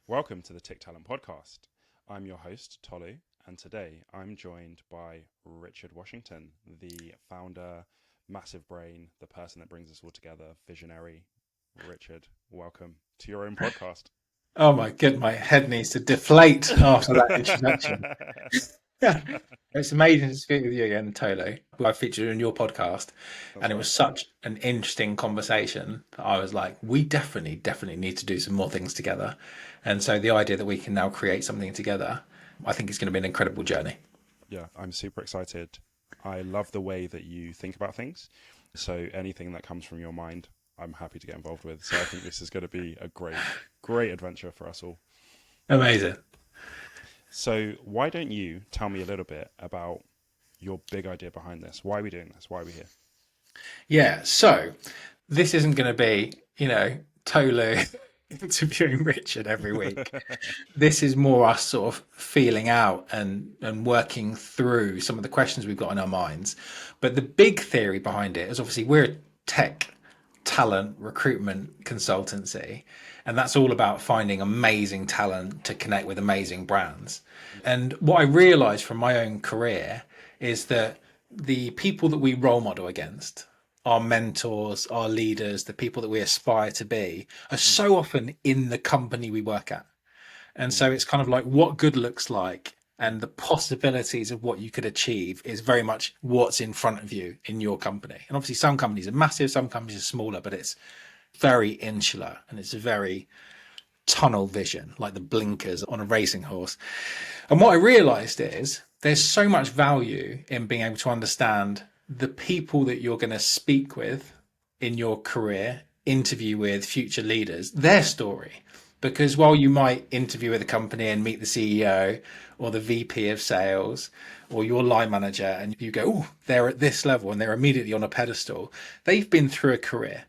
Welcome to the Tick Talent Podcast. I'm your host, Tolu, and today I'm joined by Richard Washington, the founder, massive brain, the person that brings us all together, visionary. Richard, welcome to your own podcast. Oh my god, my head needs to deflate after that introduction. Yeah. It's amazing to speak with you again, Tolu. I featured in your podcast, That's and it right. was such an interesting conversation that I was like, we definitely need to do some more things together. And so the idea that we can now create something together, I think it's going to be an incredible journey. Yeah, I'm super excited. I love the way that you think about things. So anything that comes from your mind, I'm happy to get involved with. So I think this is going to be a great adventure for us all. Amazing. So why don't you tell me a little bit about your big idea behind this? Why are we doing this? Why are we here? Yeah, so this isn't going to be, Tolu interviewing Richard every week. This is more us sort of feeling out and working through some of the questions we've got in our minds. But the big theory behind it is obviously we're a tech talent recruitment consultancy, and that's all about finding amazing talent to connect with amazing brands. And what I realized from my own career is that the people that we role model against, our mentors, our leaders, the people that we aspire to be, are Mm, so often in the company we work at. And mm, so it's kind of like what good looks like, and the possibilities of what you could achieve is very much what's in front of you in your company. And obviously, some companies are massive, some companies are smaller, but it's very insular and it's very tunnel vision, like the blinkers on a racing horse. And what I realized is there's so much value in being able to understand the people that you're going to speak with in your career, interview with future leaders, their story. Because while you might interview with a company and meet the CEO or the VP of sales or your line manager, and you go, oh, they're at this level and they're immediately on a pedestal, they've been through a career.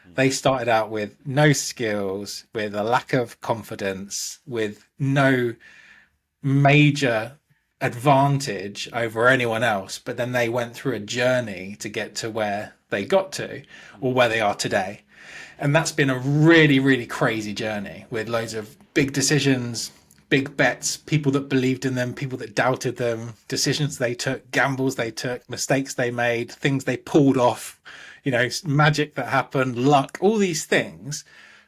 mm, They started out with no skills, with a lack of confidence, with no major advantage over anyone else, but then they went through a journey to get to where they got to mm, or where they are today. And that's been a really crazy journey with loads of big decisions, big bets, people that believed in them, people that doubted them, decisions they took, gambles they took, mistakes they made, things they pulled off, magic that happened, luck, all these things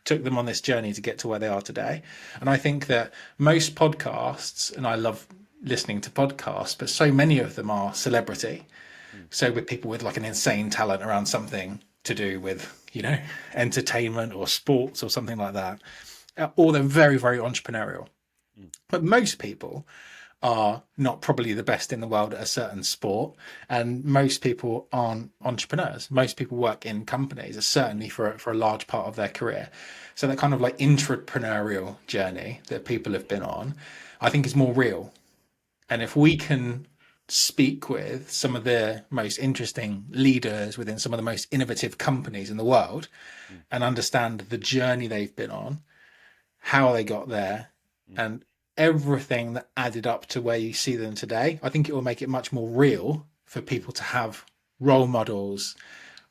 took them on this journey to get to where they are today. And I think that most podcasts, and I love listening to podcasts, but so many of them are celebrity. mm, So with people with like an insane talent around something to do with, entertainment or sports or something like that, or they're very entrepreneurial. mm, But most people are not probably the best in the world at a certain sport, and most people aren't entrepreneurs. Most people work in companies, certainly for a large part of their career. So that kind of like intrapreneurial journey that people have been on, I think is more real. And if we can speak with some of the most interesting leaders within some of the most innovative companies in the world mm, and understand the journey they've been on, how they got there, mm. and everything that added up to where you see them today, I think it will make it much more real for people to have role models,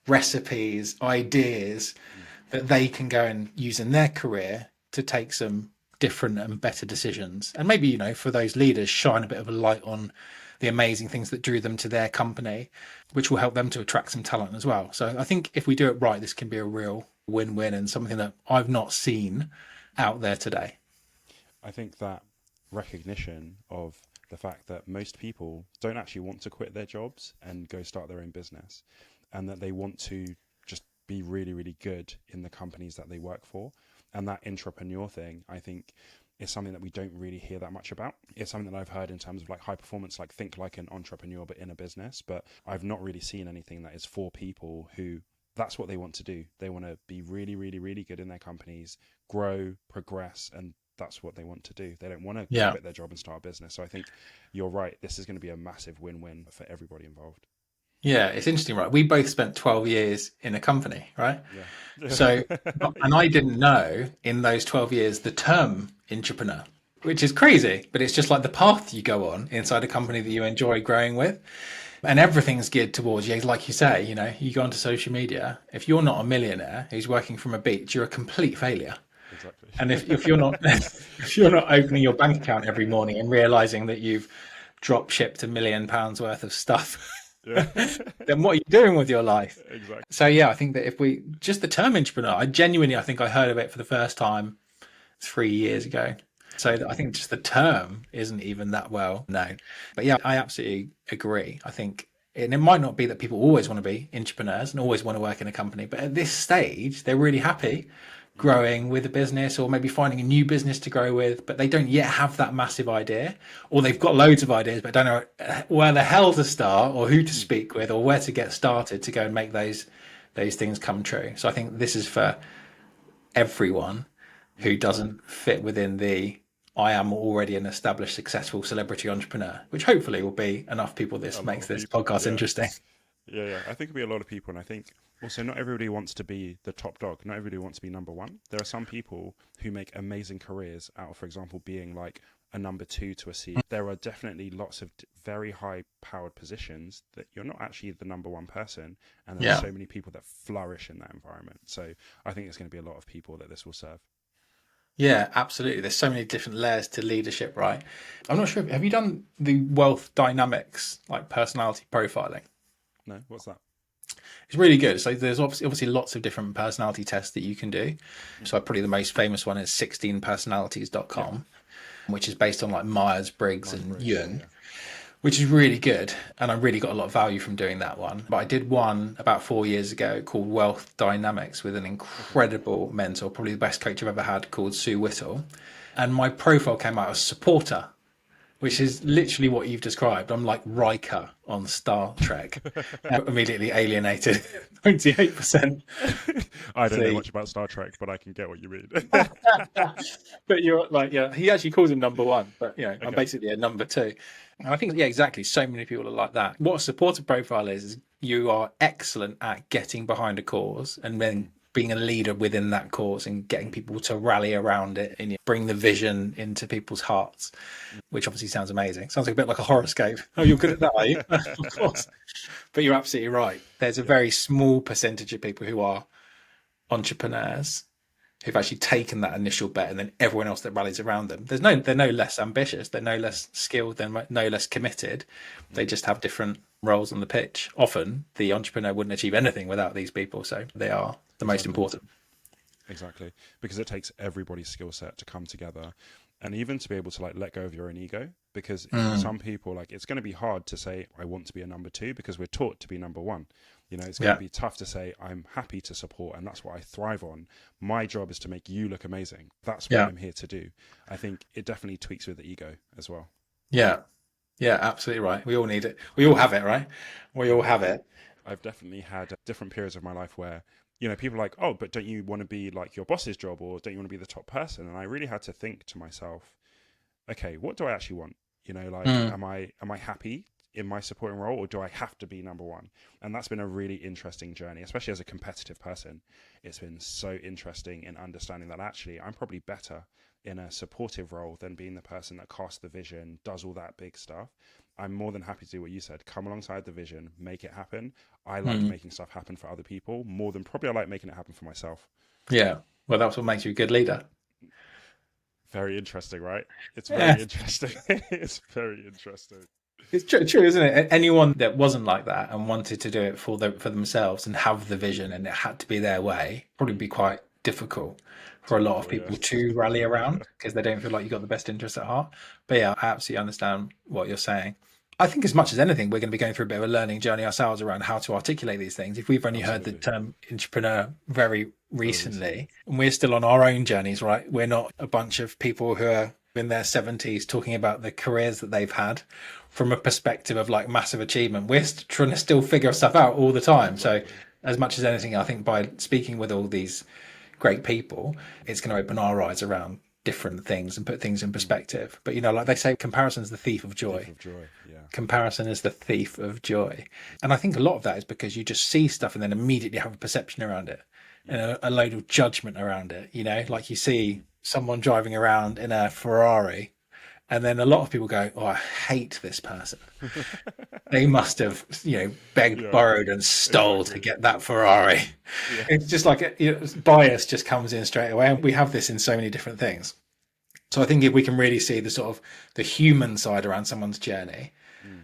recipes, ideas Mm. that they can go and use in their career to take some different and better decisions. And maybe, for those leaders, shine a bit of a light on the amazing things that drew them to their company, which will help them to attract some talent as well. So I think if we do it right, this can be a real win-win and something that I've not seen out there today. I think that recognition of the fact that most people don't actually want to quit their jobs and go start their own business, and that they want to just be really good in the companies that they work for. And that intrapreneur thing, I think, is something that we don't really hear that much about. It's something that I've heard in terms of like high performance, like think like an entrepreneur, but in a business. But I've not really seen anything that is for people who that's what they want to do. They want to be really good in their companies, grow, progress, and that's what they want to do. They don't want to Yeah. quit their job and start a business. So I think you're right. This is going to be a massive win-win for everybody involved. Yeah, it's interesting, right? We both spent 12 years in a company, right? Yeah. So, and I didn't know in those 12 years the term entrepreneur, which is crazy, but it's just like the path you go on inside a company that Exactly. you enjoy growing with. And everything's geared towards you. Like you say, you go onto social media. If you're not a millionaire who's working from a beach, you're a complete failure. exactly. And if you're not if you're not opening your bank account every morning and realizing that you've drop shipped £1 million worth of stuff, Yeah, then what are you doing with your life? exactly. So yeah, I think that if we just the term entrepreneur, I think I heard of it for the first time 3 years ago. So I think just the term isn't even that well known. But yeah, I absolutely agree. I think, and it might not be that people always want to be entrepreneurs and always want to work in a company, but at this stage, they're really happy growing with a business or maybe finding a new business to grow with, but they don't yet have that massive idea, or they've got loads of ideas, but don't know where the hell to start or who to speak with or where to get started to go and make those things come true. So I think this is for everyone who doesn't fit within the I am already an established successful celebrity entrepreneur, which hopefully will be enough people A this lot makes of this people. podcast Yeah. interesting. Yeah. I think it'll be a lot of people, and I think also not everybody wants to be the top dog. Not everybody wants to be number one. There are some people who make amazing careers out of, for example, being like a number two to a C. There are definitely lots of very high-powered positions that you're not actually the number one person, and there's Yeah. so many people that flourish in that environment. So I think it's going to be a lot of people that this will serve. Yeah, absolutely. There's so many different layers to leadership, right? I'm not sure. Have you done the wealth dynamics, like personality profiling? No, what's that? It's really good. So there's obviously lots of different personality tests that you can do. So probably the most famous one is Yeah, 16personalities.com, which is based on like Myers-Briggs Myers and Briggs. Yeah, Jung, which is really good. And I really got a lot of value from doing that one. But I did one about 4 years ago called Wealth Dynamics with an incredible mentor, probably the best coach I've ever had, called Sue Whittle. And my profile came out as supporter, which is literally what you've described. I'm like Riker on Star Trek. Immediately alienated 98%. I don't know See, much about Star Trek, but I can get what you mean. but you're like, yeah, he actually calls him number one, but I'm Okay. basically a number two. And I think, yeah, exactly. So many people are like that. What a supportive profile is you are excellent at getting behind a cause and then being a leader within that cause and getting people to rally around it and you bring the vision into people's hearts, which obviously sounds amazing. Sounds like a bit like a horoscope. Oh, you're good at that, are you? Of course. But you're absolutely right. There's a Yeah. very small percentage of people who are entrepreneurs who've actually taken that initial bet, and then everyone else that rallies around them. They're no less ambitious, they're no less skilled, they're no less committed. They just have different roles on the pitch. Often, the entrepreneur wouldn't achieve anything without these people, so they are the most Exactly. important. Exactly. Because it takes everybody's skill set to come together, and even to be able to like let go of your own ego, because some people, like, it's going to be hard to say I want to be a number two because we're taught to be number one. It's going Yeah, to be tough to say I'm happy to support and that's what I thrive on. My job is to make you look amazing. That's what yeah, I'm here to do. I think it definitely tweaks with the ego as well. yeah, yeah. Absolutely right. We all need it. We all have it, right? We all Yeah. have it. I've definitely had different periods of my life where, people are like, oh, but don't you want to be like your boss's job, or don't you want to be the top person? And I really had to think to myself, okay, what do I actually want? Like, Mm, am I happy in my supporting role, or do I have to be number one? And that's been a really interesting journey, especially as a competitive person. It's been so interesting in understanding that actually I'm probably better in a supportive role than being the person that casts the vision, does all that big stuff. I'm more than happy to do what you said, come alongside the vision, make it happen. I like mm. making stuff happen for other people more than probably I like making it happen for myself. Yeah. Well, that's what makes you a good leader. Very interesting, right? It's Yeah. very interesting. It's very interesting. It's true, isn't it? Anyone that wasn't like that and wanted to do it for themselves and have the vision and it had to be their way, probably be quite difficult for To a lot of follow, people yeah. to rally around because they don't feel like you got the best interest at heart. But yeah, I absolutely understand what you're saying. I think as much as anything, we're going to be going through a bit of a learning journey ourselves around how to articulate these things. If we've only heard the Absolutely. term entrepreneur very Very recently. recently, and we're still on our own journeys, right? We're not a bunch of people who are in their 70s talking about the careers that they've had from a perspective of like massive achievement. We're trying to still figure stuff out all the time. So, Exactly. as much as anything, I think by speaking with all these great people, it's going to open our eyes around different things and put things in perspective. But like they say, comparison's the thief of Thief joy. of joy. Yeah. Comparison is the thief of joy. And I think a lot of that is because you just see stuff and then immediately have a perception around it and a load of judgment around it. Like you see someone driving around in a Ferrari And then a lot of people go, oh, I hate this person. They must have, begged, Yeah, borrowed, and stole to exactly. get that Ferrari. Yeah. It's just like bias just comes in straight away. And we have this in so many different things. So I think if we can really see the sort of the human side around someone's journey,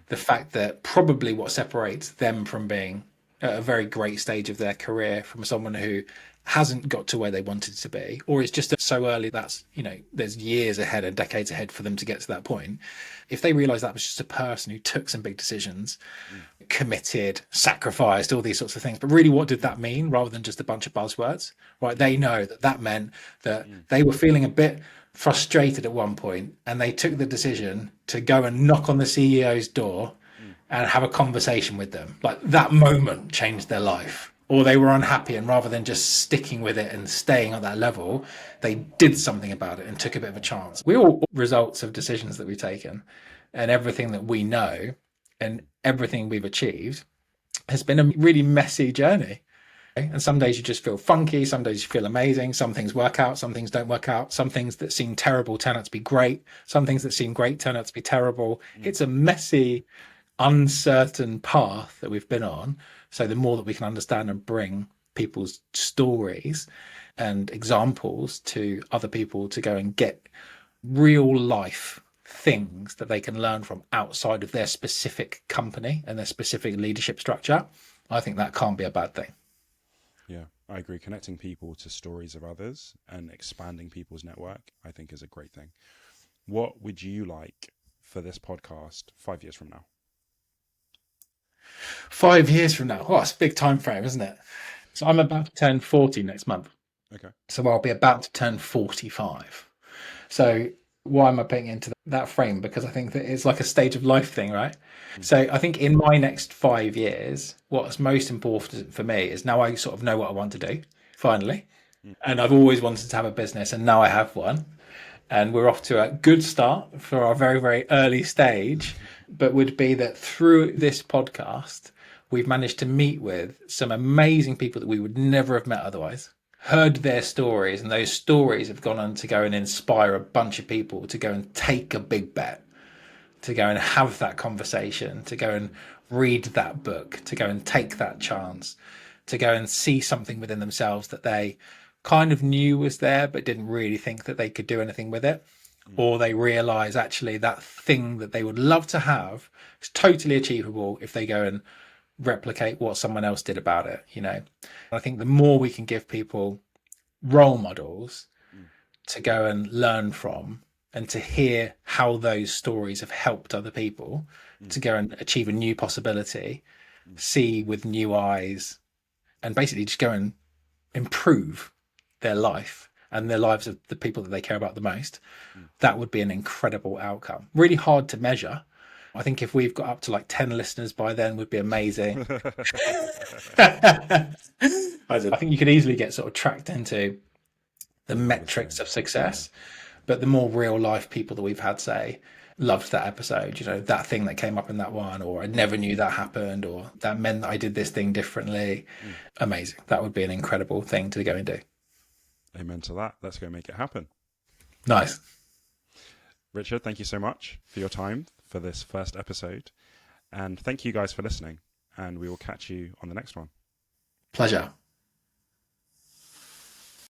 the fact that probably what separates them from being at a very great stage of their career from someone who hasn't got to where they wanted to be, or is just so early that's, there's years ahead and decades ahead for them to get to that point. If they realize that was just a person who took some big decisions, committed, sacrificed, all these sorts of things, but really what did that mean rather than just a bunch of buzzwords, right? They know that that meant that they were feeling a bit frustrated at one point and they took the decision to go and knock on the CEO's door and have a conversation with them. Like that moment changed their life. Or they were unhappy, and rather than just sticking with it and staying at that level, they did something about it and took a bit of a chance. We're all results of decisions that we've taken, and everything that we know and everything we've achieved has been a really messy journey. And some days you just feel funky, some days you feel amazing, some things work out, some things don't work out, some things that seem terrible turn out to be great, some things that seem great turn out to be terrible. It's a messy, uncertain path that we've been on. So the more that we can understand and bring people's stories and examples to other people to go and get real life things that they can learn from outside of their specific company and their specific leadership structure, I think that can't be a bad thing. Yeah, I agree. Connecting people to stories of others and expanding people's network, I think, is a great thing. What would you like for this podcast 5 years from now? 5 years from now, it's a big time frame, isn't it? So I'm about to turn 40 next month. Okay. So I'll be about to turn 45. So why am I putting it into that frame? Because I think that it's like a stage of life thing, right? So I think in my next 5 years, what's most important for me is now I sort of know what I want to do, finally. And I've always wanted to have a business, and now I have one. And we're off to a good start for our very, very early stage, but would be that through this podcast, we've managed to meet with some amazing people that we would never have met otherwise, heard their stories, and those stories have gone on to go and inspire a bunch of people to go and take a big bet, to go and have that conversation, to go and read that book, to go and take that chance, to go and see something within themselves that they kind of knew was there but didn't really think that they could do anything with it. Or they realize actually that thing that they would love to have is totally achievable if they go and replicate what someone else did about it. I think the more we can give people role models to go and learn from and to hear how those stories have helped other people to go and achieve a new possibility, see with new eyes, and basically just go and improve their life and their lives of the people that they care about the most, that would be an incredible outcome. Really hard to measure. I think if we've got up to like 10 listeners by then would be amazing. I think you could easily get sort of tracked into the metrics of success, but the more real life people that we've had say, loved that episode, that thing that came up in that one, or I never knew that happened, or that meant that I did this thing differently. Amazing. That would be an incredible thing to go and do. Amen to that. Let's go make it happen. Nice. Richard, thank you so much for your time for this first episode. And thank you guys for listening. And we will catch you on the next one. Pleasure.